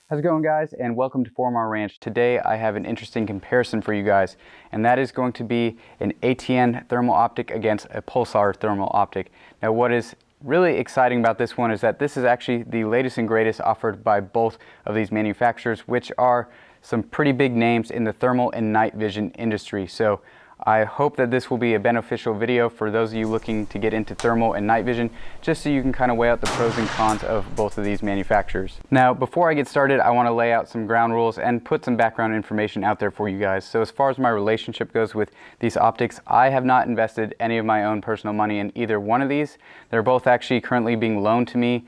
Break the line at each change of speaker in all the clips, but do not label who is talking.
How's it going, guys, and welcome to Formar Ranch. Today I have an interesting comparison for you guys, and that is going to be an ATN thermal optic against a Pulsar thermal optic. Now what is really exciting about this one is that this is actually the latest and greatest offered by both of these manufacturers, which are some pretty big names in the thermal and night vision industry. So I hope that this will be a beneficial video for those of you looking to get into thermal and night vision, just so you can kind of weigh out the pros and cons of both of these manufacturers. Now, before I get started, I want to lay out some ground rules and put some background information out there for you guys. So as far as my relationship goes with these optics, I have not invested any of my own personal money in either one of these. They're both actually currently being loaned to me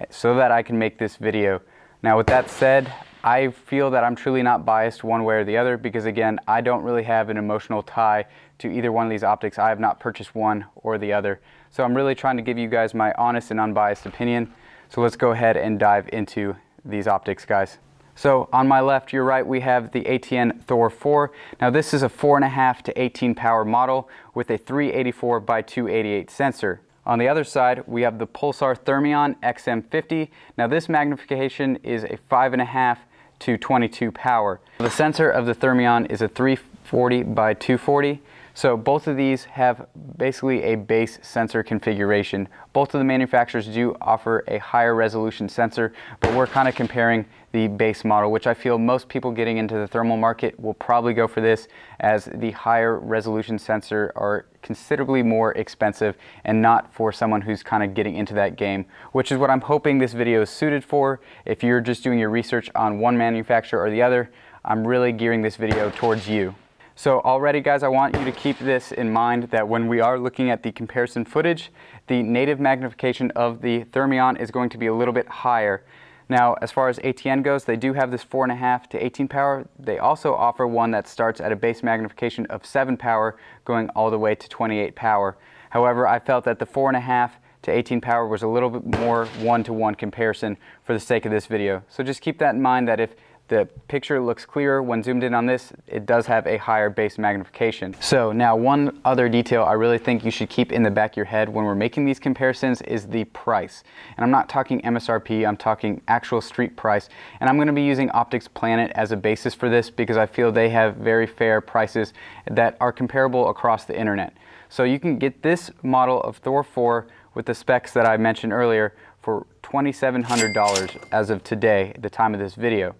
so that I can make this video. Now, with that said, I feel that I'm truly not biased one way or the other because, again, I don't really have an emotional tie to either one of these optics. I have not purchased one or the other. So I'm really trying to give you guys my honest and unbiased opinion. So let's go ahead and dive into these optics, guys. So on my left, your right, we have the ATN ThOR 4. Now this is a 4.5 to 18 power model with a 384 by 288 sensor. On the other side, we have the Pulsar Thermion XM50. Now this magnification is a 5.5 to 22 power. The sensor of the Thermion is a 340 by 240. So both of these have basically a base sensor configuration. Both of the manufacturers do offer a higher resolution sensor, but we're kind of comparing the base model, which I feel most people getting into the thermal market will probably go for this, as the higher resolution sensor are considerably more expensive and not for someone who's kind of getting into that game, which is what I'm hoping this video is suited for. If you're just doing your research on one manufacturer or the other, I'm really gearing this video towards you. So already, guys, I want you to keep this in mind, that when we are looking at the comparison footage, the native magnification of the Thermion is going to be a little bit higher. Now, as far as ATN goes, they do have this 4.5 to 18 power. They also offer one that starts at a base magnification of 7 power, going all the way to 28 power. However, I felt that the 4.5 to 18 power was a little bit more one-to-one comparison for the sake of this video. So just keep that in mind, that if the picture looks clearer when zoomed in on this, it does have a higher base magnification. So now, one other detail I really think you should keep in the back of your head when we're making these comparisons is the price. And I'm not talking MSRP, I'm talking actual street price. And I'm going to be using Optics Planet as a basis for this because I feel they have very fair prices that are comparable across the internet. So you can get this model of ThOR 4 with the specs that I mentioned earlier for $2,700 as of today, at the time of this video.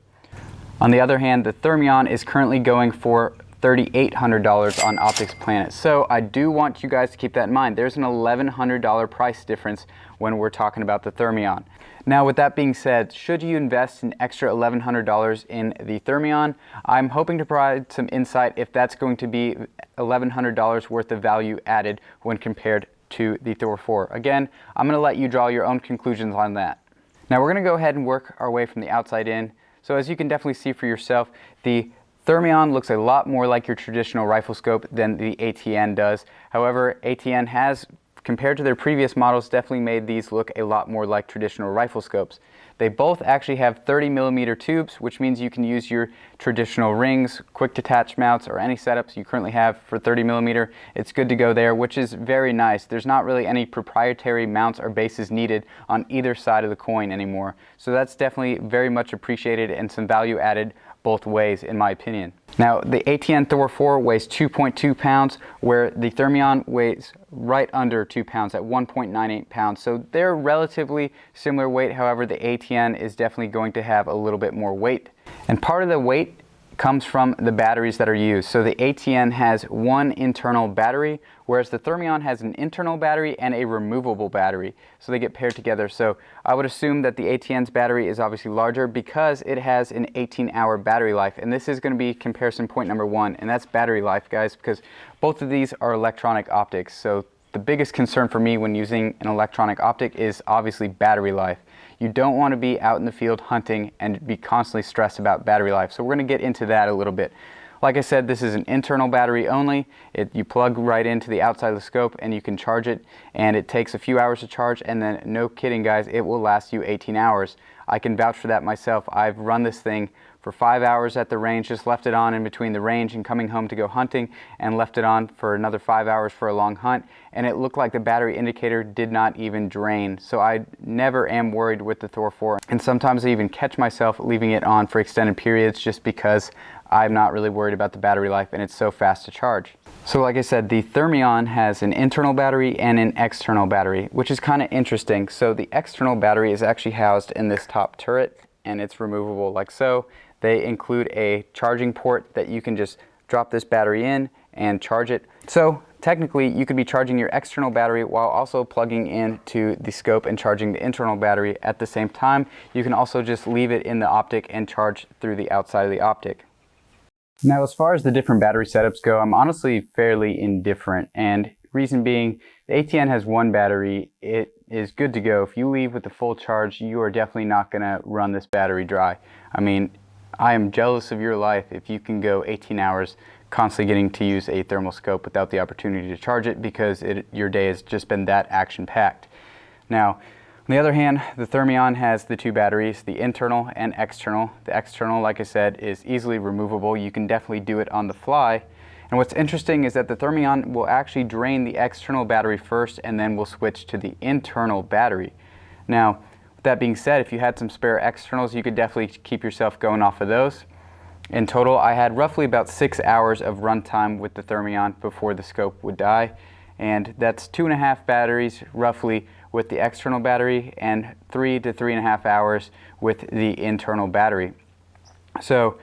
On the other hand, the Thermion is currently going for $3,800 on Optics Planet. So I do want you guys to keep that in mind. There's an $1,100 price difference when we're talking about the Thermion. Now, with that being said, should you invest an extra $1,100 in the Thermion, I'm hoping to provide some insight if that's going to be $1,100 worth of value added when compared to the ThOR 4. Again, I'm going to let you draw your own conclusions on that. Now we're going to go ahead and work our way from the outside in. So as you can definitely see for yourself, the Thermion looks a lot more like your traditional rifle scope than the ATN does. However, ATN has, compared to their previous models, definitely made these look a lot more like traditional rifle scopes. They both actually have 30mm tubes, which means you can use your traditional rings, quick detach mounts, or any setups you currently have for 30mm. It's good to go there, which is very nice. There's not really any proprietary mounts or bases needed on either side of the coin anymore. So that's definitely very much appreciated and some value added both ways, in my opinion. Now, the ATN ThOR 4 weighs 2.2 pounds, where the Thermion weighs right under 2 pounds at 1.98 pounds. So they're relatively similar weight. However, the ATN is definitely going to have a little bit more weight. And part of the weight comes from the batteries that are used. So the ATN has one internal battery, whereas the Thermion has an internal battery and a removable battery. So they get paired together. So I would assume that the ATN's battery is obviously larger because it has an 18-hour battery life. And this is going to be comparison point number one, and that's battery life, guys, because both of these are electronic optics. So the biggest concern for me when using an electronic optic is obviously battery life. You don't want to be out in the field hunting and be constantly stressed about battery life. So we're going to get into that a little bit. Like I said, this is an internal battery only. You plug right into the outside of the scope and you can charge it, and it takes a few hours to charge, and then, no kidding guys, it will last you 18 hours. I can vouch for that myself. I've run this thing for 5 hours at the range, just left it on in between the range and coming home to go hunting, and left it on for another 5 hours for a long hunt, and it looked like the battery indicator did not even drain. So I never am worried with the ThOR 4, and sometimes I even catch myself leaving it on for extended periods just because I'm not really worried about the battery life and it's so fast to charge. So like I said, the Thermion has an internal battery and an external battery, which is kind of interesting. So the external battery is actually housed in this top turret, and it's removable like so. They include a charging port that you can just drop this battery in and charge it. So technically you could be charging your external battery while also plugging into the scope and charging the internal battery at the same time. You can also just leave it in the optic and charge through the outside of the optic. Now, as far as the different battery setups go, I'm honestly fairly indifferent, and reason being, the ATN has one battery. It is good to go. If you leave with the full charge, you are definitely not going to run this battery dry. I mean, I am jealous of your life if you can go 18 hours constantly getting to use a thermal scope without the opportunity to charge it, because your day has just been that action-packed. Now, on the other hand, the Thermion has the two batteries, the internal and external. The external, like I said, is easily removable. You can definitely do it on the fly. And what's interesting is that the Thermion will actually drain the external battery first, and then will switch to the internal battery. Now, with that being said, if you had some spare externals, you could definitely keep yourself going off of those. In total, I had roughly about 6 hours of runtime with the Thermion before the scope would die. And that's 2.5 batteries roughly with the external battery, and 3 to 3.5 hours with the internal battery. So,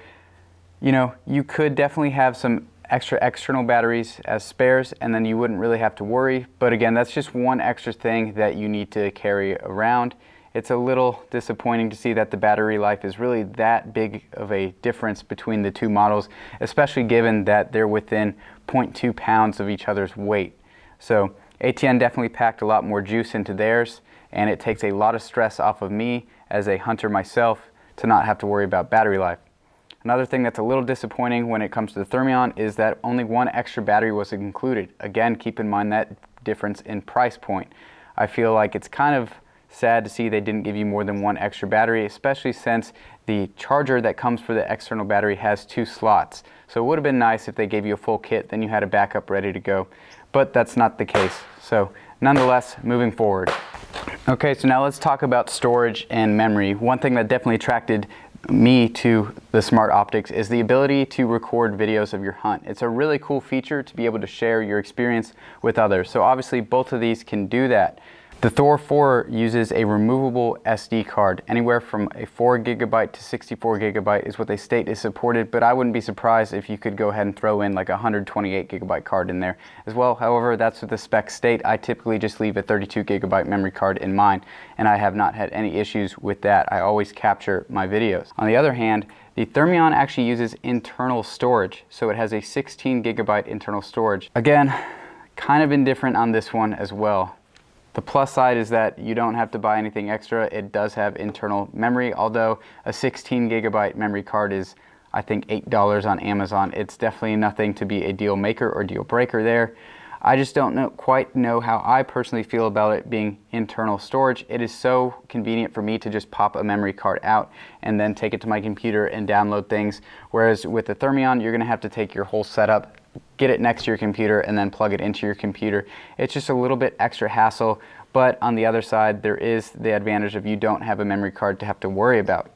you know, you could definitely have some extra external batteries as spares, and then you wouldn't really have to worry. But again, that's just one extra thing that you need to carry around. It's a little disappointing to see that the battery life is really that big of a difference between the two models, especially given that they're within 0.2 pounds of each other's weight. So ATN definitely packed a lot more juice into theirs, and it takes a lot of stress off of me as a hunter myself to not have to worry about battery life. Another thing that's a little disappointing when it comes to the Thermion is that only one extra battery was included. Again, keep in mind that difference in price point. I feel like it's kind of sad to see they didn't give you more than one extra battery, especially since the charger that comes for the external battery has 2 slots. So it would have been nice if they gave you a full kit, then you had a backup ready to go. But that's not the case. So nonetheless, moving forward. Okay, so now let's talk about storage and memory. One thing that definitely attracted me to the Smart Optics is the ability to record videos of your hunt. It's a really cool feature to be able to share your experience with others. So obviously both of these can do that. The ThOR 4 uses a removable SD card. Anywhere from a 4 GB to 64 GB is what they state is supported, but I wouldn't be surprised if you could go ahead and throw in like a 128 GB card in there as well. However, that's what the specs state. I typically just leave a 32 GB memory card in mine, and I have not had any issues with that. I always capture my videos. On the other hand, the Thermion actually uses internal storage, so it has a 16 GB internal storage. Again, kind of indifferent on this one as well. The plus side is that you don't have to buy anything extra. It does have internal memory, although a 16 GB memory card is, I think, $8 on Amazon. It's definitely nothing to be a deal maker or deal breaker there. I just don't quite know how I personally feel about it being internal storage. It is so convenient for me to just pop a memory card out and then take it to my computer and download things. Whereas with the Thermion, you're going to have to take your whole setup, get it next to your computer, and then plug it into your computer. It's just a little bit extra hassle, but on the other side, there is the advantage of you don't have a memory card to have to worry about.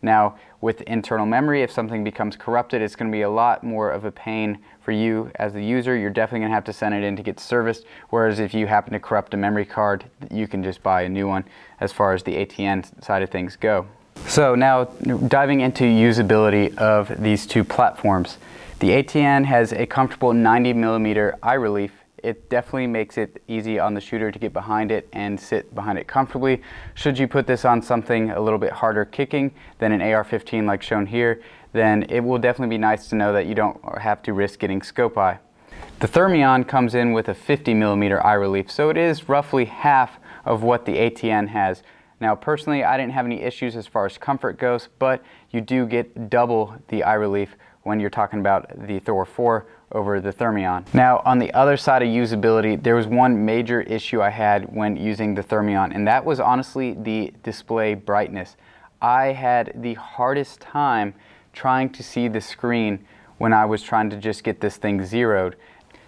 Now, with internal memory, if something becomes corrupted, it's going to be a lot more of a pain for you as the user. You're definitely going to have to send it in to get serviced, whereas if you happen to corrupt a memory card, you can just buy a new one as far as the ATN side of things go. So now, diving into usability of these two platforms. The ATN has a comfortable 90mm eye relief. It definitely makes it easy on the shooter to get behind it and sit behind it comfortably. Should you put this on something a little bit harder kicking than an AR-15 like shown here, then it will definitely be nice to know that you don't have to risk getting scope eye. The Thermion comes in with a 50mm eye relief, so it is roughly half of what the ATN has. Now personally, I didn't have any issues as far as comfort goes, but you do get double the eye relief when you're talking about the ThOR 4 over the Thermion. Now on the other side of usability, there was one major issue I had when using the Thermion, and that was honestly the display brightness. I had the hardest time trying to see the screen when I was trying to just get this thing zeroed.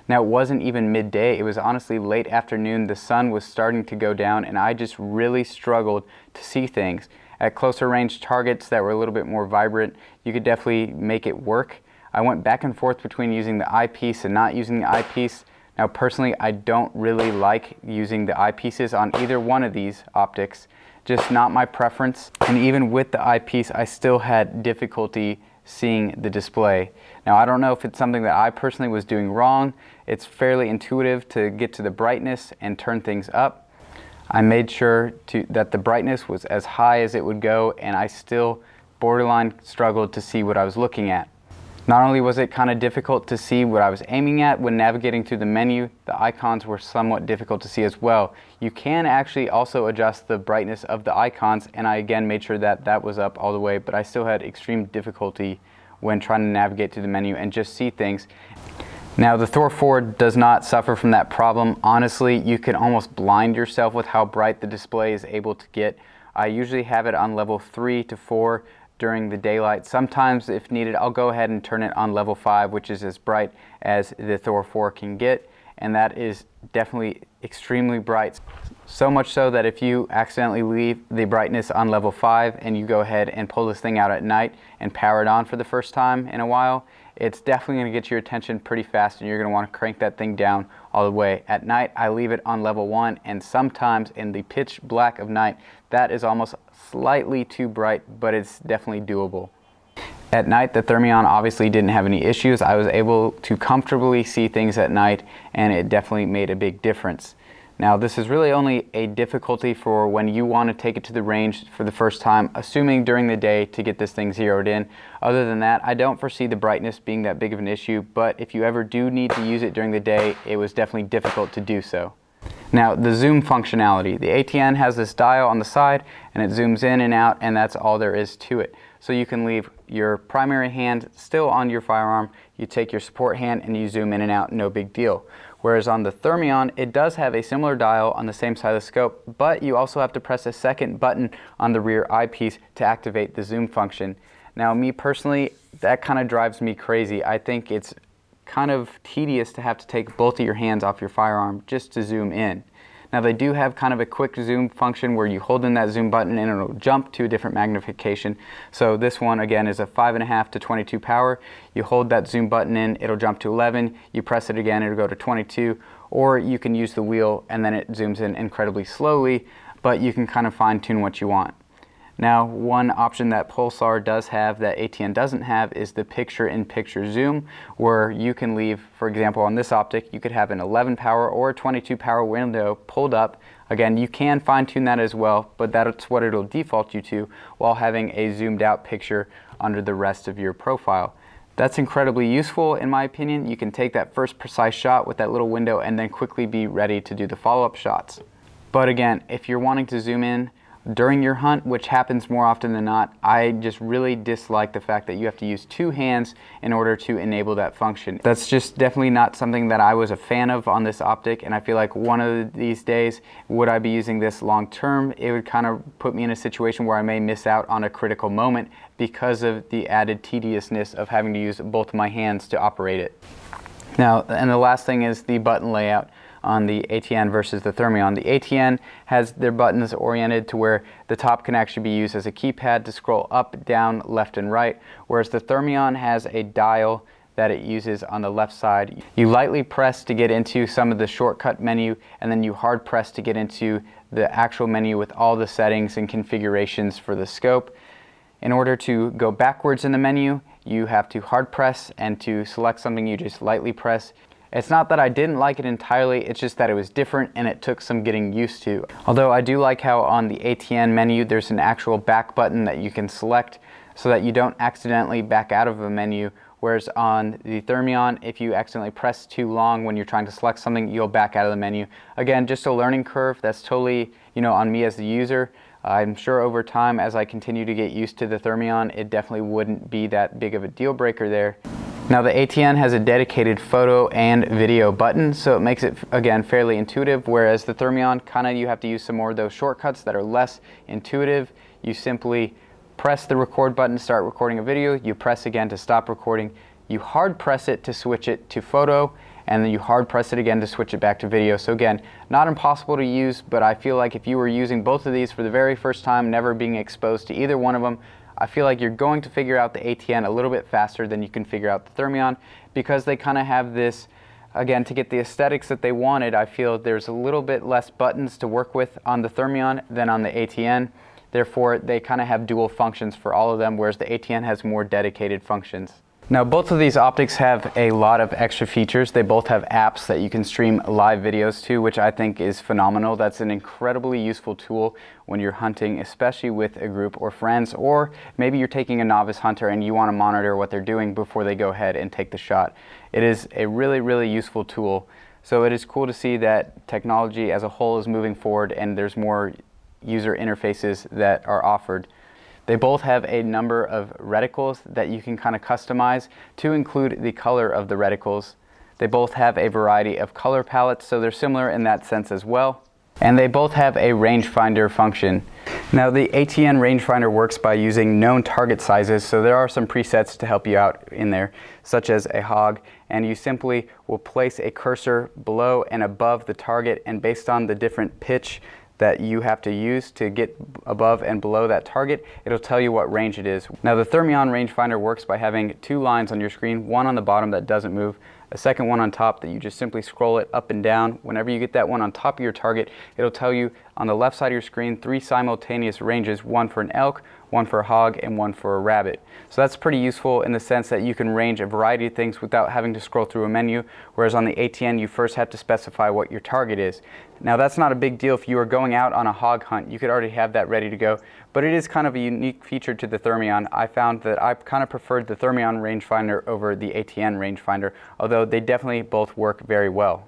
Now, it wasn't even midday, it was honestly late afternoon. The sun was starting to go down and I just really struggled to see things. At closer range targets that were a little bit more vibrant, you could definitely make it work. I went back and forth between using the eyepiece and not using the eyepiece. Now personally, I don't really like using the eyepieces on either one of these optics, just not my preference. And even with the eyepiece, I still had difficulty seeing the display. Now I don't know if it's something that I personally was doing wrong. It's fairly intuitive to get to the brightness and turn things up. I made sure that the brightness was as high as it would go, and I still borderline struggled to see what I was looking at. Not only was it kind of difficult to see what I was aiming at when navigating through the menu, the icons were somewhat difficult to see as well. You can actually also adjust the brightness of the icons, and I again made sure that that was up all the way, but I still had extreme difficulty when trying to navigate through the menu and just see things. Now the ThOR 4 does not suffer from that problem. Honestly, you can almost blind yourself with how bright the display is able to get. I usually have it on level 3 to 4 during the daylight. Sometimes if needed, I'll go ahead and turn it on level 5, which is as bright as the ThOR 4 can get, and that is definitely extremely bright. So much so that if you accidentally leave the brightness on level 5 and you go ahead and pull this thing out at night and power it on for the first time in a while, it's definitely going to get your attention pretty fast and you're going to want to crank that thing down all the way. At night, I leave it on level 1, and sometimes in the pitch black of night, that is almost slightly too bright, but it's definitely doable. At night, the Thermion obviously didn't have any issues. I was able to comfortably see things at night, and it definitely made a big difference. Now, this is really only a difficulty for when you want to take it to the range for the first time, assuming during the day to get this thing zeroed in. Other than that, I don't foresee the brightness being that big of an issue, but if you ever do need to use it during the day, it was definitely difficult to do so. Now, the zoom functionality. The ATN has this dial on the side, and it zooms in and out, and that's all there is to it. So you can leave your primary hand still on your firearm, you take your support hand, and you zoom in and out, no big deal. Whereas on the Thermion, it does have a similar dial on the same side of the scope, but you also have to press a second button on the rear eyepiece to activate the zoom function. Now, me personally, that kind of drives me crazy. I think it's kind of tedious to have to take both of your hands off your firearm just to zoom in. Now, they do have kind of a quick zoom function where you hold in that zoom button and it'll jump to a different magnification. So this one again is a 5.5 to 22 power. You hold that zoom button in, it'll jump to 11. You press it again, it'll go to 22. Or you can use the wheel and then it zooms in incredibly slowly, but you can kind of fine tune what you want. Now, one option that Pulsar does have that ATN doesn't have is the picture-in-picture zoom, where you can leave, for example, on this optic, you could have an 11 power or a 22 power window pulled up. Again, you can fine-tune that as well, but that's what it'll default you to while having a zoomed-out picture under the rest of your profile. That's incredibly useful in my opinion. You can take that first precise shot with that little window and then quickly be ready to do the follow-up shots. But again, if you're wanting to zoom in during your hunt, which happens more often than not, I just really dislike the fact that you have to use two hands in order to enable that function. That's just definitely not something that I was a fan of on this optic, and I feel like one of these days, would I be using this long term, it would kind of put me in a situation where I may miss out on a critical moment because of the added tediousness of having to use both of my hands to operate it. Now, and the last thing is the button layout on the ATN versus the Thermion. The ATN has their buttons oriented to where the top can actually be used as a keypad to scroll up, down, left, and right, whereas the Thermion has a dial that it uses on the left side. You lightly press to get into some of the shortcut menu, and then you hard press to get into the actual menu with all the settings and configurations for the scope. In order to go backwards in the menu, you have to hard press, and to select something you just lightly press. It's not that I didn't like it entirely, it's just that it was different and it took some getting used to. Although I do like how on the ATN menu there's an actual back button that you can select so that you don't accidentally back out of a menu, whereas on the Thermion, if you accidentally press too long when you're trying to select something, you'll back out of the menu. Again, just a learning curve that's totally, on me as the user. I'm sure over time, as I continue to get used to the Thermion, it definitely wouldn't be that big of a deal breaker there. Now, the ATN has a dedicated photo and video button, so it makes it, again, fairly intuitive, whereas the Thermion, you have to use some more of those shortcuts that are less intuitive. You simply press the record button to start recording a video, you press again to stop recording, you hard press it to switch it to photo, and then you hard press it again to switch it back to video. So again, not impossible to use, but I feel like if you were using both of these for the very first time, never being exposed to either one of them, I feel like you're going to figure out the ATN a little bit faster than you can figure out the Thermion, because they kind of have this, again, to get the aesthetics that they wanted. I feel there's a little bit less buttons to work with on the Thermion than on the ATN. Therefore, they kind of have dual functions for all of them, whereas the ATN has more dedicated functions. Now, both of these optics have a lot of extra features. They both have apps that you can stream live videos to, which I think is phenomenal. That's an incredibly useful tool when you're hunting, especially with a group or friends, or maybe you're taking a novice hunter and you want to monitor what they're doing before they go ahead and take the shot. It is a really, really useful tool. So it is cool to see that technology as a whole is moving forward and there's more user interfaces that are offered. They both have a number of reticles that you can kind of customize to include the color of the reticles. They both have a variety of color palettes, so they're similar in that sense as well. And they both have a rangefinder function. Now, the ATN rangefinder works by using known target sizes, so there are some presets to help you out in there, such as a hog, and you simply will place a cursor below and above the target, and based on the different pitch that you have to use to get above and below that target, it'll tell you what range it is. Now, the Thermion rangefinder works by having two lines on your screen, one on the bottom that doesn't move, a second one on top that you just simply scroll it up and down. Whenever you get that one on top of your target, it'll tell you on the left side of your screen 3 simultaneous ranges, one for an elk, one for a hog, and one for a rabbit. So that's pretty useful in the sense that you can range a variety of things without having to scroll through a menu, whereas on the ATN you first have to specify what your target is. Now, that's not a big deal if you are going out on a hog hunt. You could already have that ready to go, but it is kind of a unique feature to the Thermion. I found that I kind of preferred the Thermion rangefinder over the ATN rangefinder, although they definitely both work very well.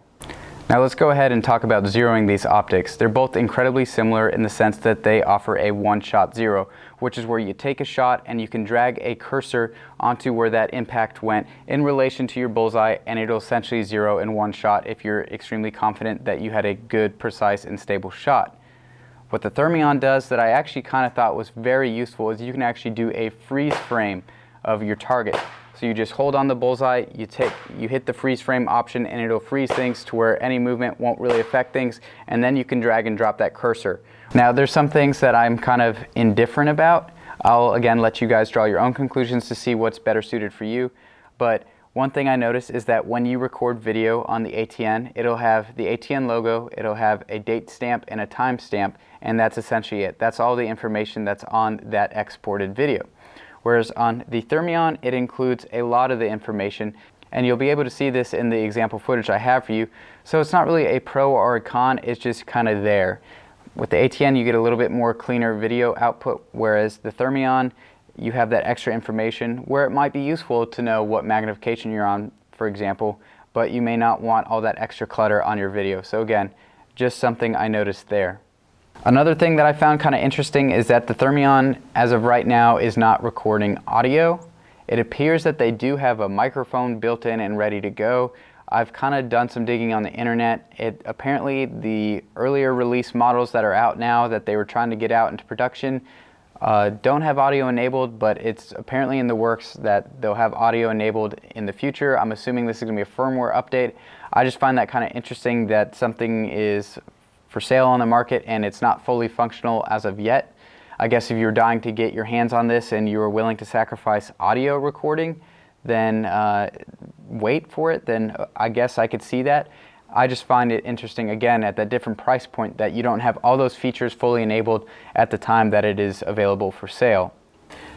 Now let's go ahead and talk about zeroing these optics. They're both incredibly similar in the sense that they offer a one-shot zero, which is where you take a shot and you can drag a cursor onto where that impact went in relation to your bullseye, and it'll essentially zero in one shot if you're extremely confident that you had a good, precise, and stable shot. What the Thermion does that I actually kind of thought was very useful is you can actually do a freeze frame of your target. So you just hold on the bullseye, you hit the freeze frame option, and it'll freeze things to where any movement won't really affect things, and then you can drag and drop that cursor. Now, there's some things that I'm kind of indifferent about. I'll again let you guys draw your own conclusions to see what's better suited for you. But one thing I noticed is that when you record video on the ATN, it'll have the ATN logo, it'll have a date stamp and a time stamp, and that's essentially it. That's all the information that's on that exported video. Whereas on the Thermion, it includes a lot of the information, and you'll be able to see this in the example footage I have for you. So it's not really a pro or a con, it's just kind of there. With the ATN, you get a little bit more cleaner video output, whereas the Thermion, you have that extra information where it might be useful to know what magnification you're on, for example, but you may not want all that extra clutter on your video. So again, just something I noticed there. Another thing that I found kind of interesting is that the Thermion, as of right now, is not recording audio. It appears that they do have a microphone built in and ready to go. I've kind of done some digging on the internet. Apparently the earlier release models that are out now that they were trying to get out into production don't have audio enabled, but it's apparently in the works that they'll have audio enabled in the future. I'm assuming this is going to be a firmware update. I just find that kind of interesting that something is for sale on the market and it's not fully functional as of yet. I guess if you're dying to get your hands on this and you are willing to sacrifice audio recording, then wait for it, then I guess I could see that. I just find it interesting, again, at that different price point that you don't have all those features fully enabled at the time that it is available for sale.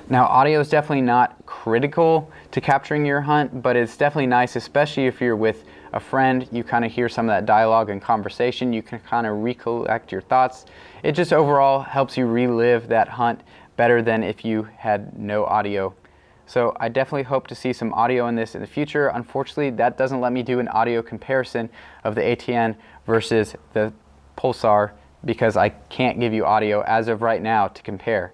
Now, audio is definitely not critical to capturing your hunt, but it's definitely nice, especially if you're with a friend. You kind of hear some of that dialogue and conversation. You can kind of recollect your thoughts. It just overall helps you relive that hunt better than if you had no audio. So I definitely hope to see some audio in this in the future. Unfortunately, that doesn't let me do an audio comparison of the ATN versus the Pulsar because I can't give you audio as of right now to compare.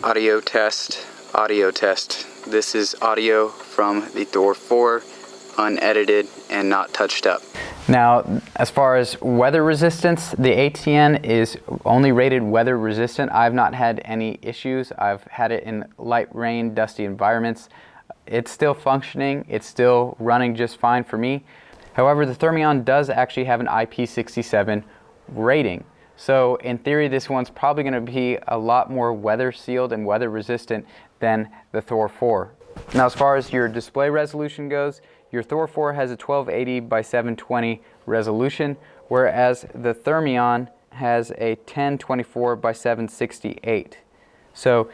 Audio test, audio test. This is audio from the ThOR 4, unedited and not touched up. Now, as far as weather resistance, the ATN is only rated weather resistant. I've not had any issues. I've had it in light rain, dusty environments. It's still functioning. It's still running just fine for me. However, the Thermion does actually have an IP67 rating. So in theory, this one's probably going to be a lot more weather sealed and weather resistant than the ThOR 4. Now, as far as your display resolution goes, your ThOR 4 has a 1280 by 720 resolution, whereas the Thermion has a 1024 by 768. So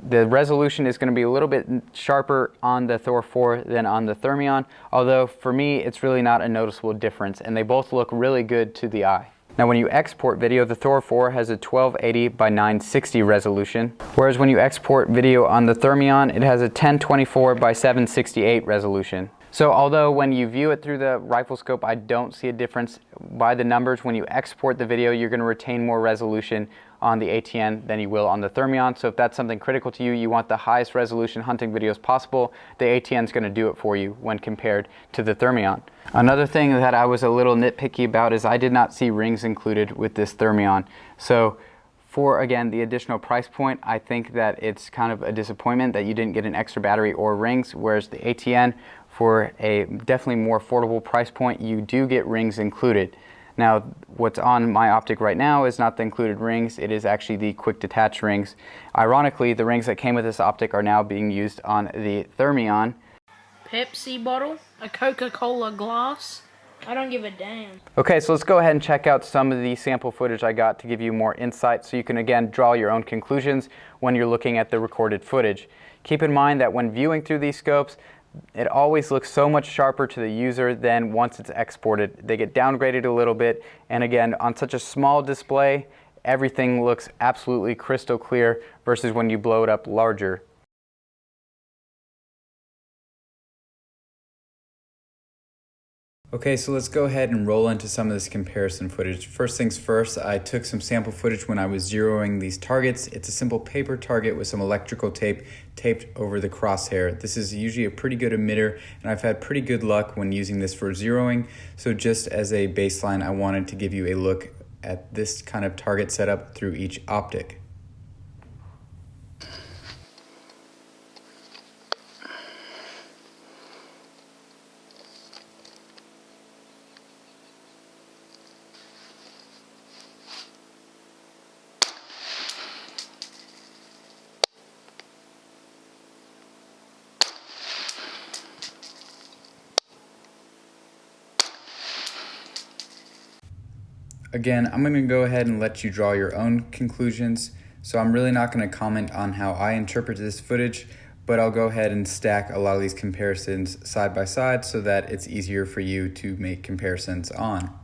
the resolution is going to be a little bit sharper on the ThOR 4 than on the Thermion, although for me it's really not a noticeable difference, and they both look really good to the eye. Now, when you export video, the ThOR 4 has a 1280 by 960 resolution, whereas when you export video on the Thermion, it has a 1024 by 768 resolution. So although when you view it through the rifle scope, I don't see a difference by the numbers, when you export the video, you're going to retain more resolution on the ATN than you will on the Thermion. So if that's something critical to you, you want the highest resolution hunting videos possible, the ATN is going to do it for you when compared to the Thermion. Another thing that I was a little nitpicky about is I did not see rings included with this Thermion. So for, again, the additional price point, I think that it's kind of a disappointment that you didn't get an extra battery or rings, whereas the ATN, for a definitely more affordable price point, you do get rings included. Now, what's on my Optic right now is not the included rings, it is actually the quick detach rings. Ironically, the rings that came with this Optic are now being used on the Thermion.
Pepsi bottle, a Coca-Cola glass. I don't give a damn.
Okay, so let's go ahead and check out some of the sample footage I got to give you more insight so you can again draw your own conclusions when you're looking at the recorded footage. Keep in mind that when viewing through these scopes, it always looks so much sharper to the user than once it's exported. They get downgraded a little bit, and again, on such a small display, everything looks absolutely crystal clear versus when you blow it up larger. Okay, so let's go ahead and roll into some of this comparison footage. First things first, I took some sample footage when I was zeroing these targets. It's a simple paper target with some electrical tape taped over the crosshair. This is usually a pretty good emitter, and I've had pretty good luck when using this for zeroing. So just as a baseline, I wanted to give you a look at this kind of target setup through each optic. Again, I'm going to go ahead and let you draw your own conclusions, so I'm really not going to comment on how I interpret this footage, but I'll go ahead and stack a lot of these comparisons side by side so that it's easier for you to make comparisons on.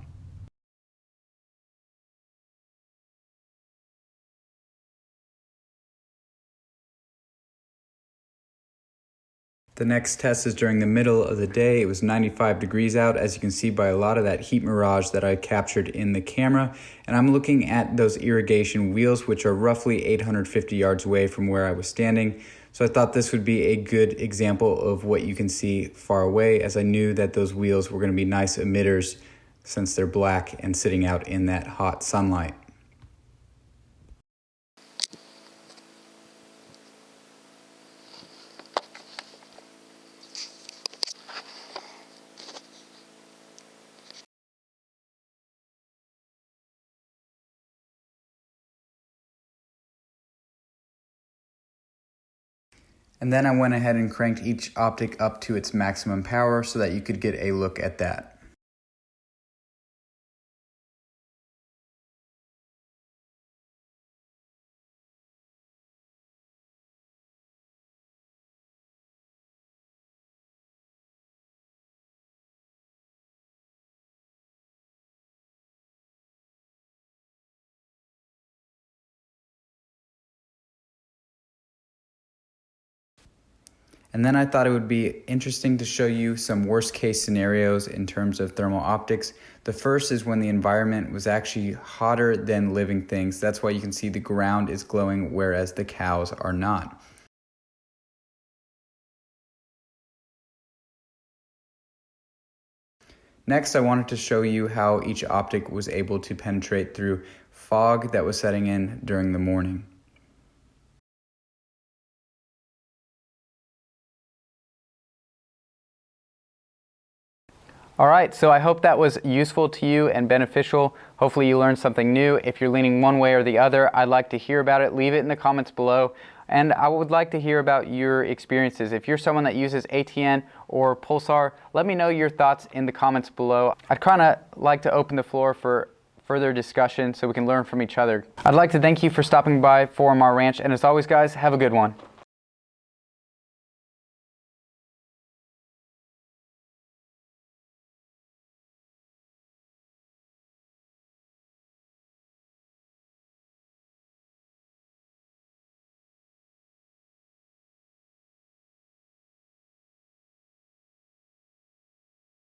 The next test is during the middle of the day. It was 95 degrees out, as you can see by a lot of that heat mirage that I captured in the camera. And I'm looking at those irrigation wheels, which are roughly 850 yards away from where I was standing. So I thought this would be a good example of what you can see far away, as I knew that those wheels were going to be nice emitters since they're black and sitting out in that hot sunlight. And then I went ahead and cranked each optic up to its maximum power so that you could get a look at that. And then I thought it would be interesting to show you some worst case scenarios in terms of thermal optics. The first is when the environment was actually hotter than living things. That's why you can see the ground is glowing, whereas the cows are not. Next, I wanted to show you how each optic was able to penetrate through fog that was setting in during the morning. Alright, so I hope that was useful to you and beneficial. Hopefully you learned something new. If you're leaning one way or the other, I'd like to hear about it. Leave it in the comments below. And I would like to hear about your experiences. If you're someone that uses ATN or Pulsar, let me know your thoughts in the comments below. I'd kind of like to open the floor for further discussion so we can learn from each other. I'd like to thank you for stopping by 4MR Ranch, and as always guys, have a good one.